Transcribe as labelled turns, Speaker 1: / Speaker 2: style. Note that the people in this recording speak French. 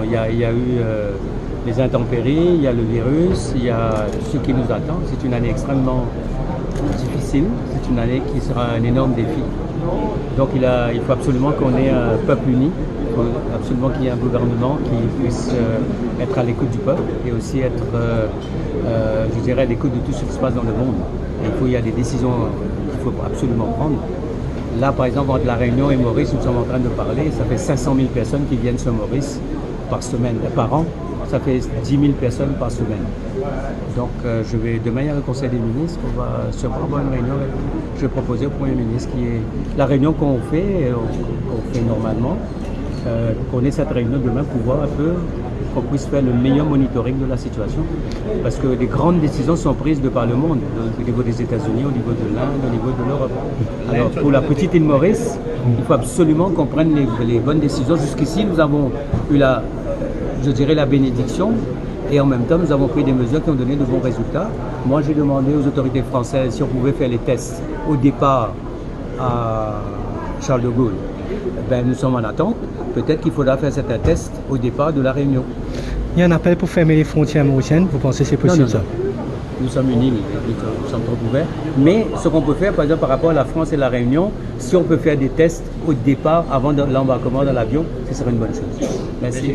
Speaker 1: il y a eu les intempéries, il y a le virus, il y a ce qui nous attend. C'est une année extrêmement difficile, c'est une année qui sera un énorme défi. Donc il faut absolument qu'on ait un peuple uni, il faut absolument qu'il y ait un gouvernement qui puisse être à l'écoute du peuple et aussi être, je dirais, à l'écoute de tout ce qui se passe dans le monde. Et il y a des décisions qu'il faut absolument prendre. Là, par exemple, entre La Réunion et Maurice, nous sommes en train de parler, ça fait 500 000 personnes qui viennent sur Maurice par semaine, par an. Ça fait 10 000 personnes par semaine. Donc, demain, il y a le Conseil des ministres, on va sûrement avoir une réunion. Je vais proposer au Premier ministre qui est la réunion qu'on fait normalement, qu'on ait cette réunion demain pour voir un peu, qu'on puisse faire le meilleur monitoring de la situation. Parce que les grandes décisions sont prises de par le monde, au niveau des États-Unis, au niveau de l'Inde, au niveau de l'Europe. Alors, pour la petite île Maurice, il faut absolument qu'on prenne les bonnes décisions. Jusqu'ici, nous avons eu la bénédiction, et en même temps, nous avons pris des mesures qui ont donné de bons résultats. Moi, j'ai demandé aux autorités françaises si on pouvait faire les tests au départ à Charles de Gaulle. Nous sommes en attente. Peut-être qu'il faudra faire certains tests au départ de la Réunion.
Speaker 2: Il y a un appel pour fermer les frontières mauriciennes. Vous pensez que c'est possible ça?
Speaker 1: Nous sommes une île, nous sommes trop ouverts. Mais ce qu'on peut faire, par exemple, par rapport à la France et la Réunion, si on peut faire des tests au départ, avant l'embarquement dans l'avion, ce serait une bonne chose. Merci.